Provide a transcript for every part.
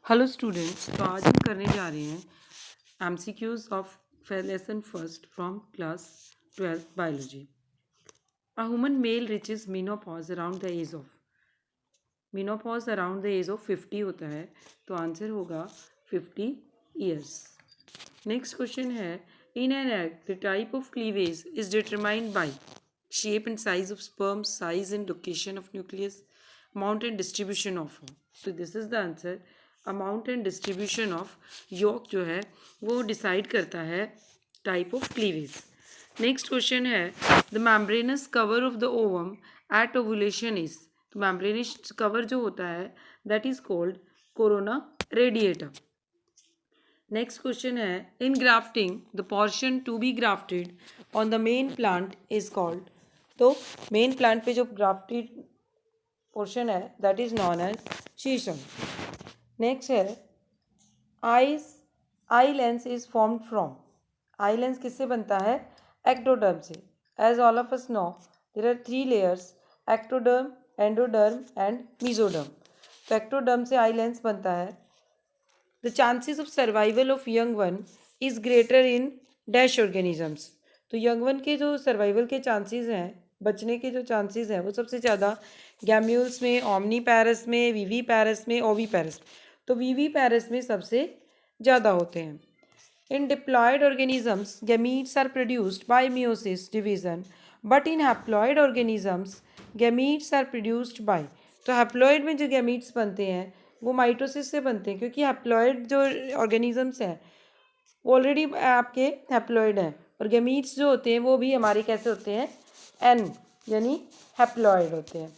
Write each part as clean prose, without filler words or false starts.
Hello students, तो आज हम करने जा रहे हैं MCQs of lesson first from class 12th biology. A human male reaches menopause around the age of 50 होता है, तो आंसर होगा 50 ईयर्स। नेक्स्ट क्वेश्चन है, in an egg the type of cleavage is determined by shape and size of sperm, size and location of nucleus, amount and distribution of. So this is the answer. Amount and distribution of yolk जो है वो decide करता है type of cleavage. Next question है, the membranous cover of the ovum at ovulation is, तो membranous cover जो होता है that is called corona radiata. Next question है, in grafting the portion to be grafted on the main plant is called, तो main plant पे जो grafted portion है that is known as शीशम। नेक्स्ट है, eye lens is formed from, eye lens किससे बनता है? एक्टोडर्म से। As all of us know there are 3 layers, ectoderm, endoderm and mesoderm. तो एक्टोडर्म से आई लेंस बनता है। The chances of survival of young one is greater in dash organisms, तो young one के जो सर्वाइवल के chances हैं, बचने के जो चांसेस हैं वो सबसे ज़्यादा गैम्यूल्स में, ओमनी पैरस में, वीवी पैरस में, ओवी पैरस, तो वीवी पैरस में सबसे ज़्यादा होते हैं। In diploid organisms gametes are produced by meiosis division, but in haploid organisms gametes are produced by, तो हैप्लॉयड में जो गैमीट्स बनते हैं वो माइटोसिस से बनते हैं, क्योंकि हैप्लॉयड जो ऑर्गेनिजम्स हैं ऑलरेडी आपके हैप्लॉयड हैं, और गैमीट्स जो होते हैं वो भी हमारे कैसे होते हैं? एन यानी हैप्लॉयड होते हैं।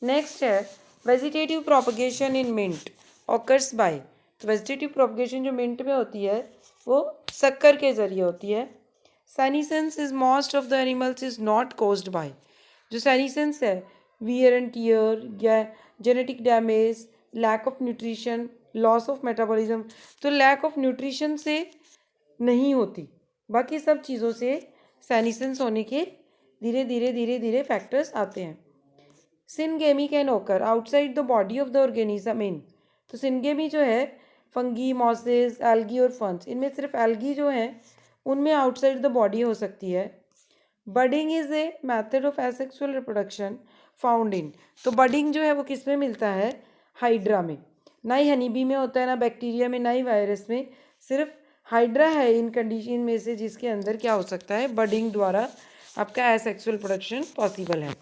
नेक्स्ट है, vegetative propagation in mint occurs by, तो वेजिटेटिव प्रोपगेशन जो मिंट में होती है वो शक्कर के जरिए होती है। Senescence is most of the animals is not caused by, जो सेनिसेंस है वियर एंड टियर या genetic damage, lack of nutrition, loss of metabolism, तो लैक ऑफ न्यूट्रिशन से नहीं होती, बाकी सब चीज़ों से सेनिसेंस होने के धीरे धीरे फैक्टर्स आते हैं। सिनगेमी कैन ओकर outside the body of the organism in, तो सिनगेमी जो है फंगी, मॉसेस, एल्गी और फंस, इनमें सिर्फ एल्गी जो है उनमें आउटसाइड द बॉडी हो सकती है। Budding is a method of asexual reproduction found in, तो बडिंग जो है वो किस में मिलता है? हाइड्रा में। ना ही हनीबी में होता है, ना बैक्टीरिया में, ना ही वायरस में, सिर्फ हाइड्रा है इन कंडीशन में से जिसके अंदर क्या हो सकता है? बडिंग द्वारा आपका एसेक्सुअल प्रोडक्शन पॉसिबल है।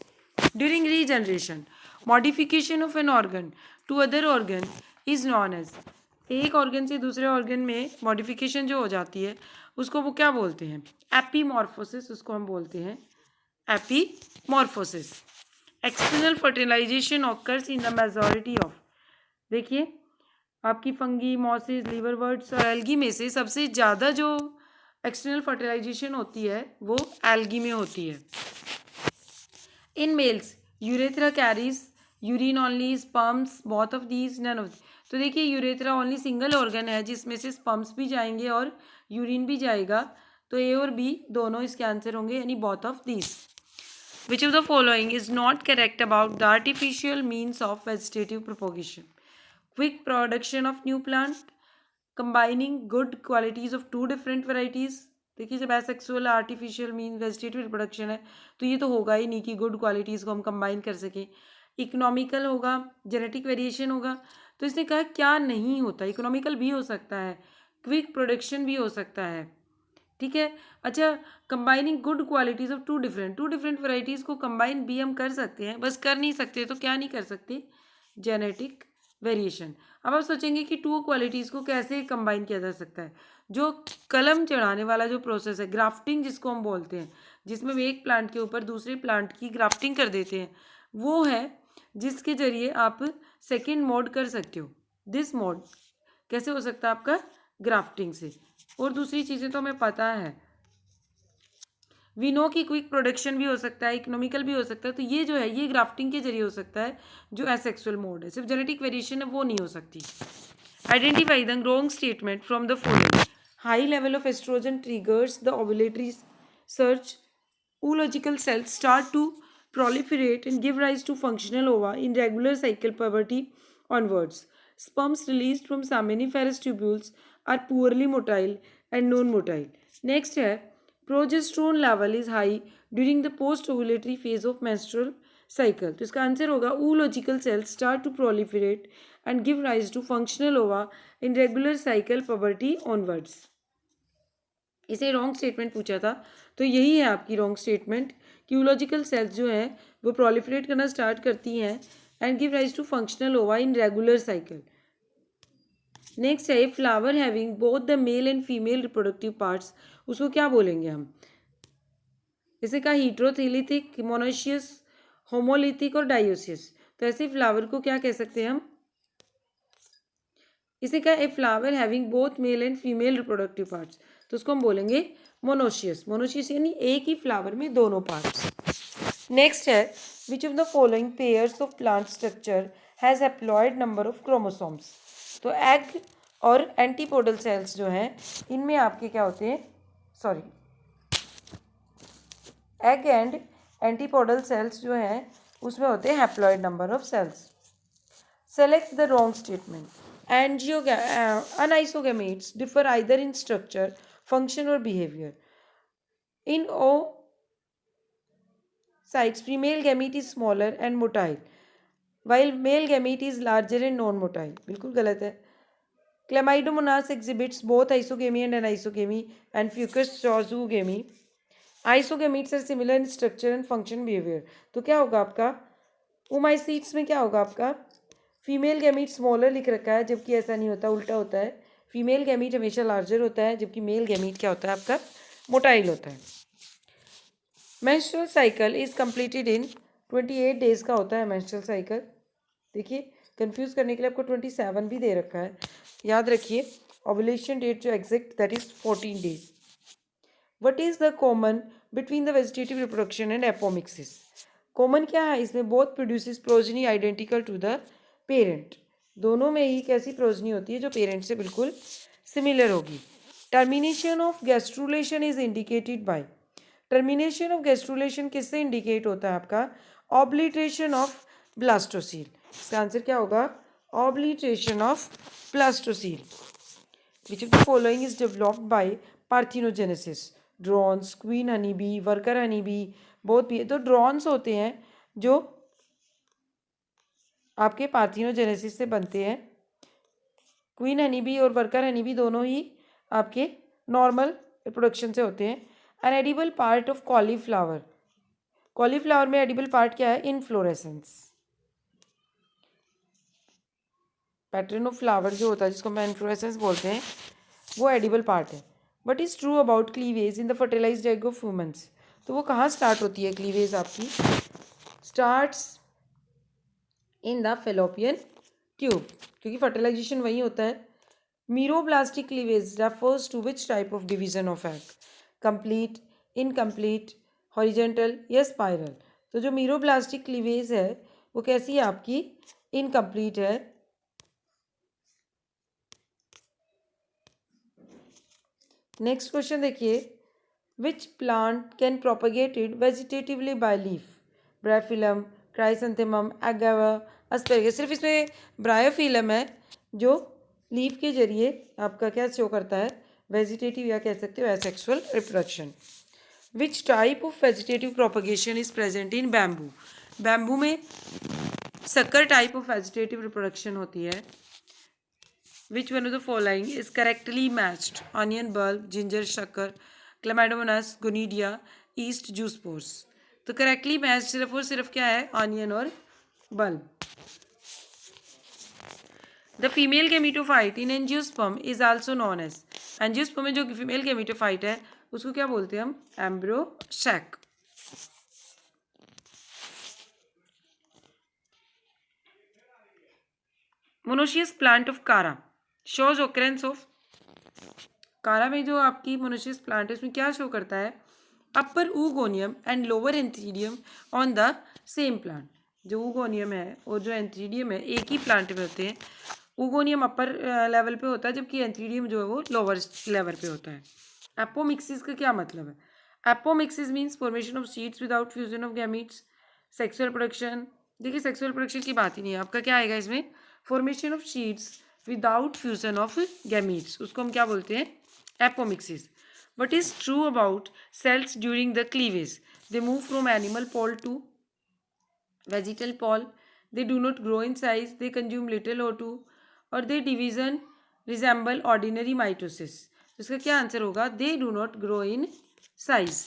During regeneration modification of an organ to other organ is known as, एक ऑर्गन से दूसरे ऑर्गन में मॉडिफिकेशन जो हो जाती है उसको वो क्या बोलते हैं? एपीमॉर्फोसिस, उसको हम बोलते हैं epimorphosis. External fertilisation occurs in the majority of, देखिए आपकी फंगी, मॉसिस, लीवरवर्ट्स और एल्गी में से सबसे ज़्यादा जो एक्सटर्नल फर्टिलाइजेशन होती है वो एल्गी में होती है। In males urethra carries urine only, sperms both of these, none of, तो देखिए यूरेथ्रा ओनली सिंगल ऑर्गन है जिसमें से स्पर्म्स भी जाएंगे और यूरिन भी जाएगा, तो ए और बी दोनों इसके आंसर होंगे, यानी both of these. Which of the following is not correct about the artificial means of vegetative propagation? Quick production of new plant, combining good qualities of 2 different varieties, देखिए जब asexual artificial mean vegetative reproduction है तो ये तो होगा ही नहीं कि good qualities को हम कंबाइन कर सकें। इकोनॉमिकल होगा, जेनेटिक वेरिएशन होगा, तो इसने कहा क्या नहीं होता, इकोनॉमिकल भी हो सकता है, क्विक प्रोडक्शन भी हो सकता है, ठीक है। अच्छा, combining good qualities of 2 different varieties को कंबाइन भी हम कर सकते हैं, बस कर नहीं सकते तो क्या नहीं कर सकते? Genetic variation. अब आप सोचेंगे कि 2 क्वालिटीज़ को कैसे कंबाइन किया जा सकता है? जो कलम चढ़ाने वाला जो प्रोसेस है, ग्राफ्टिंग जिसको हम बोलते हैं, जिसमें वे एक प्लांट के ऊपर दूसरे प्लांट की ग्राफ्टिंग कर देते हैं, वो है जिसके जरिए आप सेकेंड मोड कर सकते हो। दिस मोड कैसे हो सकता है आपका? ग्राफ्टिंग से। और दूसरी चीज़ें तो हमें पता है, वी नो की क्विक प्रोडक्शन भी हो सकता है, इकोनॉमिकल भी हो सकता है, तो ये जो है ये ग्राफ्टिंग के जरिए हो सकता है जो एसेक्सुअल मोड है, सिर्फ जेनेटिक वेरिएशन है वो नहीं हो सकती। Identify the wrong statement from the following. High level of oestrogen triggers the ovulatory search, ooological cells start to proliferate and give rise to functional ova in regular cycle puberty onwards. Sperms released from seminiferous tubules are poorly motile and non-motile. Next है progesterone level is high during the post-ovulatory phase of menstrual cycle. तो इसका answer होगा ooological cells start to proliferate and give rise to functional ova in regular cycle puberty onwards. इसे wrong statement पूछा था, तो यही है आपकी रॉन्ग स्टेटमेंट कि यूलॉजिकल सेल्स जो हैं वो प्रोलिफरेट करना स्टार्ट करती हैं and give rise to functional ova in regular cycle. Next है flower having both the male and female reproductive parts, उसको क्या बोलेंगे हम? इसे कहा हीट्रोथिलिथिक, मोनोशियस, होमोलिथिक और डायोसियस. तो ऐसे फ्लावर को क्या कह सकते हैं हम? इसे कहा a flower having both male and female reproductive parts, तो उसको हम बोलेंगे मोनोशियस. मोनोशियस यानी एक ही फ्लावर में दोनों पार्ट्स. नेक्स्ट है which of the following pairs of plant structure has haploid number of chromosomes. तो एग और एंटीपोडल सेल्स जो हैं इनमें आपके क्या होते हैं, sorry egg and antipodal cells जो हैं उसमें होते हैं haploid number of cells. Select the wrong statement. Anisogametes differ either in structure, function or behavior. In oocytes, female gamete is smaller and motile, while male gamete is larger and non-motile. बिल्कुल गलत है. Chlamydomonas exhibits both isogamy and anisogamy, and Fucus shows zoogamy. Isogametes are similar in structure and function behavior. तो क्या होगा आपका? oocytes में क्या होगा आपका? फीमेल गैमीट स्मॉलर लिख रखा है, जबकि ऐसा नहीं होता, उल्टा होता है. फीमेल गैमीट हमेशा लार्जर होता है, जबकि मेल गैमीट क्या होता है आपका? मोटाइल होता है. Menstrual cycle is completed in 28 days का होता है मेंस्ट्रुअल साइकिल. देखिए कंफ्यूज करने के लिए आपको 27 भी दे रखा है. याद रखिए ओव्यूलेशन डेट जो exact that is 14 days. What is the common between the vegetative reproduction and apomixis. Common क्या है इसमें? Both produces progeny identical to the parent. दोनों में ही कैसी प्रोजनी होती है? जो पेरेंट से बिल्कुल सिमिलर होगी. Termination of gastrulation is indicated by. Termination of gastrulation किससे इंडिकेट होता है आपका? Obliteration of blastocoel. इसका आंसर क्या होगा? Obliteration of blastocoel. Which of the following is developed by parthenogenesis. Drones, queen honey bee, worker honey bee, both भी. तो drones होते हैं जो आपके पार्थिनोजेनेसिस से बनते हैं. क्वीन हनी बी और वर्कर हनी बी दोनों ही आपके नॉर्मल रिप्रोडक्शन से होते हैं. An edible part of cauliflower. Cauliflower में एडिबल पार्ट क्या है? इनफ्लोरेसेंस. पैटर्न ऑफ फ्लावर जो होता है जिसको हम इनफ्लोरेसेंस बोलते हैं वो एडिबल पार्ट है. What is true about cleavage in the fertilized egg of women's. तो वो कहाँ स्टार्ट होती है क्लीवेज आपकी? Starts in the fallopian tube, क्योंकि फर्टिलाइजेशन वही होता है. Meroblastic cleavage refers to which type of division of egg? Complete, incomplete, horizontal या स्पाइरल. तो जो मीरोब्लास्टिक क्लीवेज है वो कैसी है आपकी? इनकम्प्लीट है. नेक्स्ट क्वेश्चन देखिए. Which plant can propagated vegetatively by leaf? Bryophyllum, chrysanthemum, agave, asparagus. सिर्फ इसमें ब्रायोफिलम है जो लीफ के जरिए आपका क्या शो करता है? वेजिटेटिव या कह सकते हो asexual reproduction. Which type of vegetative propagation is present in bamboo? Bamboo में sucker type of vegetative reproduction होती है. Which one of the following is correctly matched? Onion bulb, ginger शक्कर, Chlamydomonas, Gonidia, yeast, juice spores. तो correctly match सिर्फ और सिर्फ क्या है? ऑनियन और bulb. The female gametophyte in angiosperm is also known as. Angiosperm में जो फीमेल गेमिटोफाइट है उसको क्या बोलते हैं हम? एम्ब्रोसैक. मोनोशियस प्लांट ऑफ कारा शोज ओकरेंस ऑफ. कारा में जो आपकी मोनोशियस प्लांट है उसमें क्या शो करता है? Upper oogonium and lower antheridium on the same plant. जो ऊगोनियम है और जो एंथीडियम है एक ही प्लांट में होते हैं. ऊगोनियम अपर लेवल पे होता है जबकि एंथीडियम जो है वो लोअर लेवल पे होता है. एपोमिक्सिस का क्या मतलब है? Apomixis means formation of seeds without fusion of gametes. Sexual production. देखिए सेक्सुअल प्रोडक्शन की बात ही नहीं है. आपका क्या आएगा इसमें? Formation of sheets without fusion of gametes, उसको हम क्या बोलते हैं? Apomixis. What is true about cells during the cleavage? They move from animal pole to vegetal pole. They do not grow in size. They consume little O2, और they division resemble ordinary mitosis. तो इसका क्या answer होगा? They do not grow in size.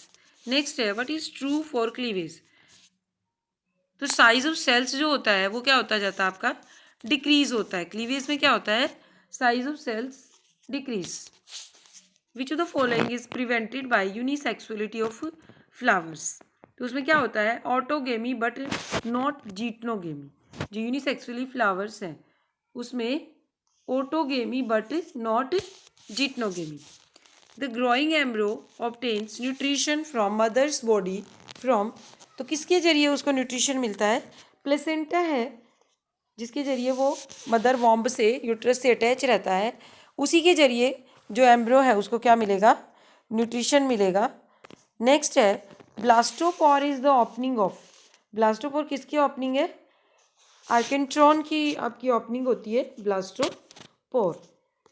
Next है what is true for cleavage? तो size of sales जो होता है वो क्या होता जाता है आपका? डिक्रीज होता है. क्लीवेज में क्या होता है? Size of cells decrease. Which of the following is prevented by unisexuality of flowers? तो उसमें क्या होता है? Autogamy but not geitonogamy. जो यूनिसेक्सुअली फ्लावर्स हैं उसमें autogamy but not geitonogamy. The growing embryo obtains nutrition from mother's body from. तो किसके जरिए उसको न्यूट्रिशन मिलता है? प्लेसेंटा है जिसके जरिए वो मदर वॉम्ब से, यूट्रस से अटैच रहता है. उसी के जरिए जो एम्ब्रो है उसको क्या मिलेगा? न्यूट्रिशन मिलेगा. नेक्स्ट है blastopore is the opening of. Blastopore किसकी ओपनिंग है? आर्केंट्रॉन की आपकी ओपनिंग होती है blastopore.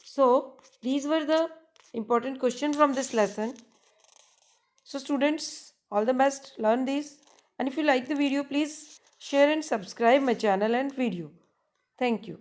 So these were the important question from this lesson. So students, all the best, learn these, and if you like the video, please share and subscribe my channel and video. Thank you.